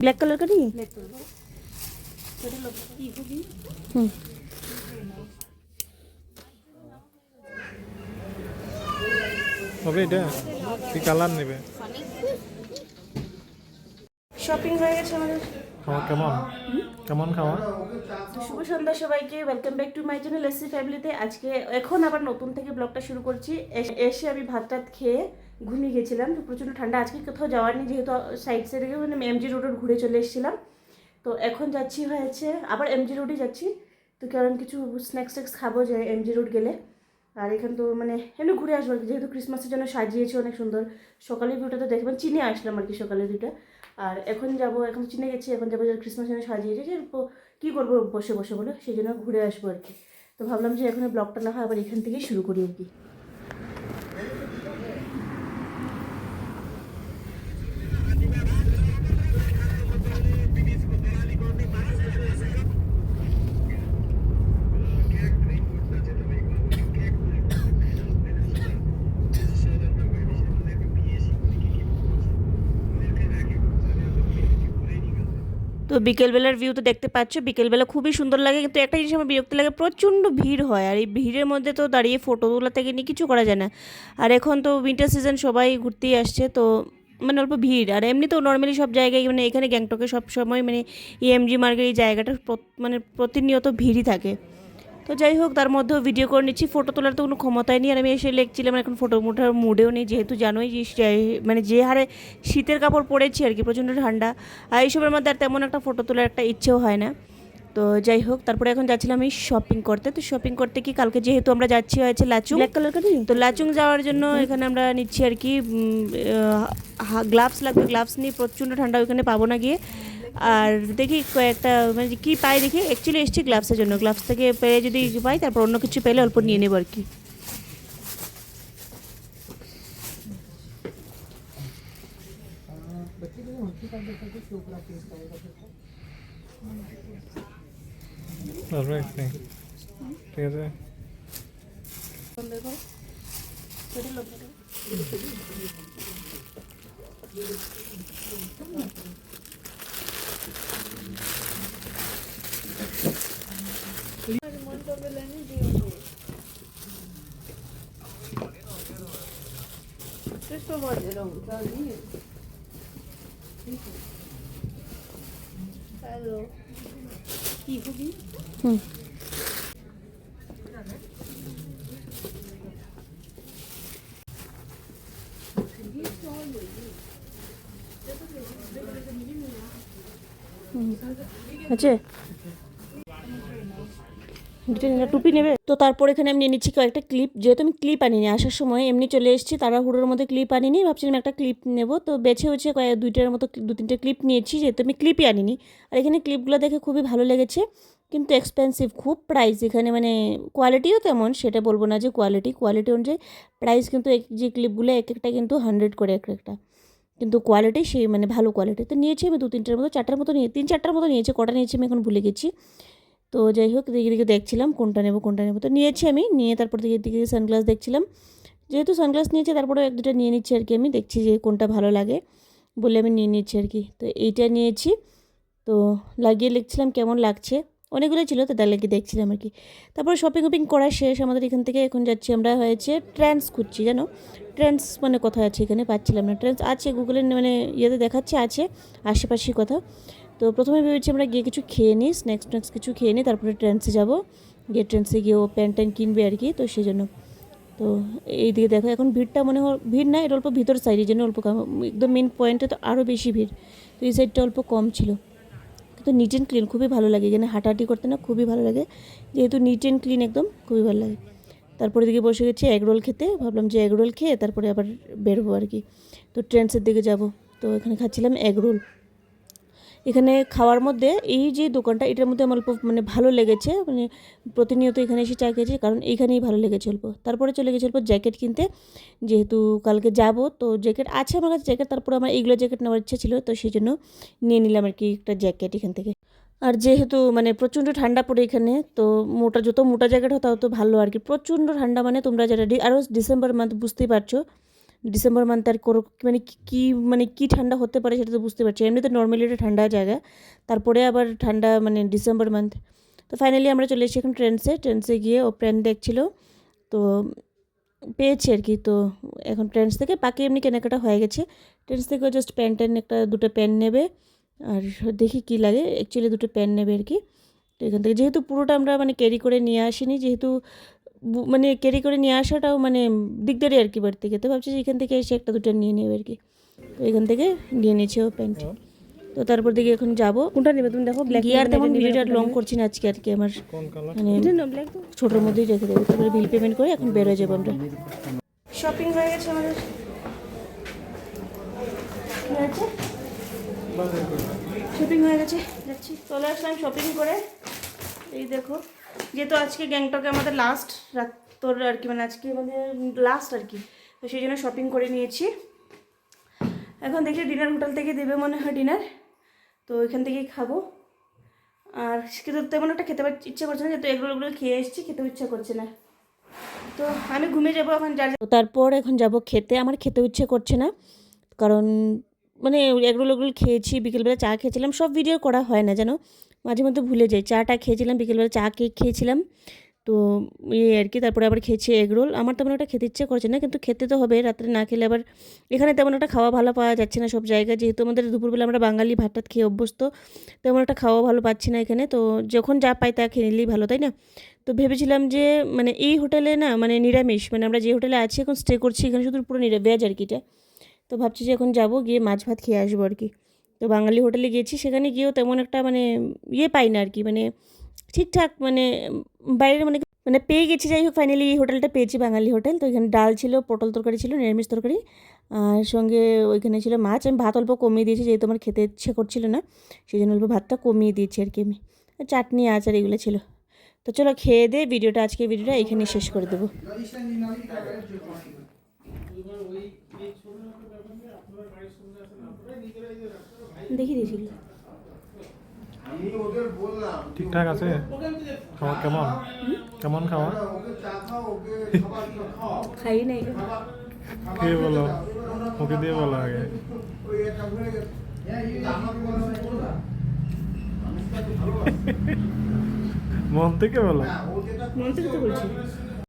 Black colour का नहीं है? হবে এটা কি কালার নেবে শপিং হয়ে গেছে আমাদের। খাওয়া কেমন কেমন খাওয়া শুভ সন্ধ্যা সবাইকে, welcome back to my channel SC ফ্যামিলিতে। আজকে এখন আবার নতুন থেকে ব্লগটা শুরু করছি। এসে আমি ভাত টাত খেয়ে ঘুমিয়ে গেছিলাম, প্রচণ্ড ঠান্ডা। আজকে কোথাও যাওয়ার নেই, যেহেতু সাইড সাইডে মানে এমজি রোড ঘুরে চলে এসেছিলাম। তো এখন যাচ্ছি হয়েছে আবার এমজি রোডে যাচ্ছি, তো কারণ কিছু স্ন্যাক্স ট্যাক্স খাবো যে এমজি রোড গেলে। আর এখান তো মানে এমনি ঘুরে আসবো আর কি, যেহেতু ক্রিসমাসের জন্য সাজিয়েছে অনেক সুন্দর। সকালের ভিউটা তো দেখবেন, চিনে আসলাম আর কি সকালের ভিউটা। আর এখন যাবো, এখন চিনে গেছি, এখন যাবো যে ক্রিসমাসের জন্য সাজিয়েছে, যে কী করবো বসে বসে বলে, সেই জন্য ঘুরে আসবো আর কি। তো ভাবলাম যে এখন ব্লগটা না হয় আবার এখান থেকেই শুরু করি আর কি। তো বিকেলবেলার ভিউ তো দেখতে পাচ্ছ, বিকেলবেলা খুবই সুন্দর লাগে, কিন্তু একটা জিনিস আমার বিরক্তি লাগে, প্রচণ্ড ভিড় হয়। আর এই ভিড়ের মধ্যে তো দাঁড়িয়ে ফটো তোলা থেকে নিয়ে কিছু করা যায় না। আর এখন তো উইন্টার সিজন, সবাই ঘুরতেই আসছে, তো মানে অল্প ভিড়। আর এমনি তো নর্মালি সব জায়গায় মানে এখানে গ্যাংটকে সব সময় মানে এমজি মার্গের এই জায়গাটা মানে প্রতিনিয়ত ভিড়ই থাকে। তো যাই হোক, তার মধ্যেও ভিডিও করে নিচ্ছি, ফটো তোলার তো কোনো ক্ষমতাই নেই। আর আমি এসে লিখছিলাম, এখন ফটো মোটার মুডেও নেই, যেহেতু জানোই যে মানে যে হারে শীতের কাপড় পরেছি আর কি, প্রচণ্ড ঠান্ডা। আর এইসবের মধ্যে আর তেমন একটা ফটো তোলার একটা ইচ্ছেও হয় না। তো যাই হোক, তারপরে এখন যাচ্ছিলাম আমি শপিং করতে। তো শপিং করতে কি, কালকে যেহেতু আমরা যাচ্ছি হয়েছে লাচুং, ব্ল্যাক কালার কাটি, তো লাচুং যাওয়ার জন্য এখানে আমরা নিচ্ছি আর কি গ্লাভস লাগবে। গ্লাভস নিয়ে, প্রচণ্ড ঠান্ডা, ওইখানে পাবো না গিয়ে। আর দেখি কয়েকটা মানে কী পাই দেখি, অ্যাকচুয়ালি এসছি গ্লাভসের জন্য। গ্লাভস থেকে পেয়ে যদি পাই, তারপর অন্য কিছু পেলে অল্প নিয়ে নেবো আর কি। ঠিক আছে হুম, আছে টুপি নেবে তো। তারপর এখানে আমি নিয়ে নিচ্ছি কয়েকটা ক্লিপ, যেহেতু আমি ক্লিপ আনিনি, আসার সময় এমনি চলে এসেছি তাড়াহুড়োর মধ্যে, ক্লিপ আনিনি, ভাবছিলাম একটা ক্লিপ নেবো। তো বেছে হচ্ছে দুইটার মতো, দু তিনটে ক্লিপ নিয়েছি, যেহেতু আমি ক্লিপই আনিনি। আর এখানে ক্লিপগুলো দেখে খুবই ভালো লেগেছে, কিন্তু এক্সপেন্সিভ খুব প্রাইস এখানে, মানে কোয়ালিটিও তেমন সেটা বলবো না, যে কোয়ালিটি অনুযায়ী প্রাইস কিন্তু, যে ক্লিপগুলো এক একটা কিন্তু 100 করে এক একটা, কিন্তু কোয়ালিটি সেই মানে ভালো কোয়ালিটি। তো নিয়েছি আমি দু তিনটার মতো, চারটার মতো নিয়ে, তিন চারটার মতো নিয়েছি, কটা নিয়েছি আমি এখন ভুলে গেছি। তো যাই হোক, দিকে দেখছিলাম কোনটা নেবো তো নিয়েছি আমি। নিয়ে তারপর দিকে সানগ্লাস দেখছিলাম, যেহেতু সানগ্লাস নিয়েছি, তারপরে এক দুটো নিয়ে নিচ্ছি আর কি। আমি দেখছি যে কোনটা ভালো লাগে বলে আমি নিয়ে নিচ্ছি আর কি। তো এইটা নিয়েছি, তো লাগিয়ে লিখছিলাম কেমন লাগছে, অনেকগুলো ছিল, তো তার লাগিয়ে দেখছিলাম আর কি। তারপর শপিং করা শেষ আমাদের এখান থেকে। এখন যাচ্ছি আমরা হয়েছে ট্রেন্ডস খুঁজছি, জানো ট্রেন্ডস মানে কোথায় আছে, এখানে পাচ্ছিলাম না। ট্রেন্ডস আছে গুগলের মানে ইয়েতে দেখাচ্ছে, আছে আশেপাশেই কোথাও। তো প্রথমে ভেবেছি আমরা গিয়ে কিছু খেয়ে নিই, স্ন্যাক্স কিছু খেয়ে নিই, তারপরে ট্রেন্ডসে যাবো। গিয়ে ট্রেন্ডসে গিয়ে ও প্যান্ট কিনবে আর কি, তো সেই জন্য। তো এইদিকে দেখো, এখন ভিড়টা মনে হয় ভিড় না, এটা অল্প ভিতর সাইডের জন্য অল্প কম, একদম মেন পয়েন্টে তো আরও বেশি ভিড়। তো এই সাইডটা অল্প কম ছিল, কিন্তু নিট অ্যান্ড ক্লিন খুবই ভালো লাগে, এখানে হাঁটাহাঁটি করতে না খুবই ভালো লাগে, যেহেতু নিট অ্যান্ড ক্লিন একদম খুবই ভালো লাগে। তারপরে দিকে বসে গেছি এগরোল খেতে, ভাবলাম যে এগরোল খেয়ে তারপরে আবার বেরোবো আর কি। তো ট্রেন্ডসের দিকে যাব, তো এখানে খাচ্ছিলাম এগরোল। এখানে খাওয়ার মধ্যে এই যে দোকানটা, এটার মধ্যে আমার অল্প মানে ভালো লেগেছে, মানে প্রতিনিয়ত এখানে এসে চা খেয়েছি, কারণ এইখানেই ভালো লেগেছে অল্প। তারপরে চলে গেছে অল্প জ্যাকেট কিনতে, যেহেতু কালকে যাব, তো জ্যাকেট আছে আমার কাছে জ্যাকেট, তারপরে আমার এইগুলো জ্যাকেট নেওয়ার ইচ্ছা ছিল, তো সেই জন্য নিয়ে নিলাম আর কি একটা জ্যাকেট এখান থেকে। আর যেহেতু মানে প্রচণ্ড ঠান্ডা পড়ে এখানে, তো যত মোটা জ্যাকেট হতো তত ভালো আর কি। প্রচণ্ড ঠান্ডা, মানে তোমরা যারা আরও ডিসেম্বর মান্থ বুঝতেই পারছো, ডিসেম্বর মান্থ আর মানে মানে কি ঠান্ডা হতে পারে সেটা তো বুঝতে পারছি। এমনিতে নর্মালি এটা ঠান্ডা জায়গা, তারপরে আবার ঠান্ডা মানে ডিসেম্বর মান্থ। তো ফাইনালি আমরা চলে এসেছি এখন ট্রেন্ডসে গিয়ে ও প্যান্ট দেখছিলো, তো পেয়েছি আর কি। তো এখন ট্রেন্ডস থেকে বাকি এমনি কেনাকাটা হয়ে গেছে। ট্রেন্ডস থেকেও জাস্ট প্যান্ট একটা দুটো প্যান্ট নেবে, আর দেখি কি লাগে, অ্যাকচুয়ালি দুটো প্যান্ট নেবে আর কি। তো এখান থেকে যেহেতু পুরোটা আমরা মানে ক্যারি করে নিয়ে আসিনি, যেহেতু মানে ক্যারি করে নিয়ে আসাটাও মানে দিকদারি আর কি বাড়ি থেকে, তো ভাবছি যে এখান থেকে এসে একটা দুটো নিয়ে নেবে আর কি। তো এখান থেকে নিয়ে নিয়েছে ও প্যান্ট। তো তারপর দিকে এখন যাবো, কোনটা নেবে তুমি দেখো। ব্ল্যাক আর তেমন ভিডিওটা লং করছি না আজকে আর কি, আমার কোন কালার? মানে ছোটোর মধ্যেই রেখে দেবো, তারপরে বিল পেমেন্ট করে এখন বেরোয় যাবো আমরা। শপিং হয়ে গেছে আমাদের, কি হয়েছে শপিং হয়ে গেছে, যাচ্ছি। চলে আসলাম শপিং করে। এই দেখো, যেহেতু আজকে গ্যাংটকে আমাদের লাস্ট রাত তোর আর কি, মানে আজকে আমাদের লাস্ট আর কি, তো সেই জন্য শপিং করে নিয়েছি। এখন দেখি ডিনার হোটেল থেকে দেবে মনে হয় ডিনার, তো ওইখান থেকেই খাবো। আর কিন্তু তেমন একটা খেতে ইচ্ছা করছে না, যেহেতু এগুলো খেয়ে এসেছি, খেতে ইচ্ছা করছে না। তো আমি ঘুমিয়ে যাবো এখন, তারপর এখন যাব খেতে। আমার খেতে ইচ্ছে করছে না, কারণ মানে এগুলো খেয়েছি, বিকেলবেলা চা খেয়েছিলাম, সব ভিডিও করা হয় না যেন, মাঝে মধ্যে ভুলে যাই। চাটা খেয়েছিলাম বিকেলবেলা, চা কেক খেয়েছিলাম, তো আর কি। তারপরে আবার খেয়েছি এগরোল। আমার তেমন একটা খেতে ইচ্ছে করছে না, কিন্তু খেতে তো হবে, রাত্রে না খেলে আবার এখানে তেমন একটা খাওয়া ভালো পাওয়া যাচ্ছে না সব জায়গায়, যেহেতু আমাদের দুপুরবেলা আমরা বাঙালি ভাত টাত খেয়ে অভ্যস্ত, তেমন একটা খাওয়া ভালো পাচ্ছি না এখানে। তো যখন যা পাই তা খেয়ে নিলেই ভালো, তাই না? তো ভেবেছিলাম যে মানে এই হোটেলে না মানে নিরামিষ, মানে আমরা যে হোটেলে আছি এখন স্টে করছি, এখানে শুধু পুরো ভেজ আর কি এটা। তো ভাবছি যে এখন যাব, গিয়ে মাছ ভাত খেয়ে আসবো আর কি। তো বাঙালি হোটেলে গিয়েছি, সেখানে গিয়েও তেমন একটা মানে পাই না আর কি, মানে ঠিকঠাক মানে বাইরের মানে পেয়ে গেছি। যাই হোক ফাইনালি এই হোটেলটা পেয়েছি, বাঙালি হোটেল। তো এখানে ডাল ছিল, পটল তরকারি ছিল, নিরামিষ তরকারি, আর সঙ্গে ওইখানে ছিল মাছ। আমি ভাত অল্প কমিয়ে দিয়েছি, যেহেতু আমার খেতে ইচ্ছে করছিল না, সেই জন্য অল্প ভাতটা কমিয়ে দিয়েছি আর কি আমি। চাটনি আচার এগুলো ছিল। তো চলো খেয়ে দে আজকে ভিডিওটা এখানে শেষ করে দেবো। দেখি দিয়েছিল ঠিকঠাক আছে খাওয়া? কেমন খাওয়া? খাই নাই, কে বলো, ওকে দিয়ে বলো আগে। মন থেকে বলো। মন থেকে তো বলছি।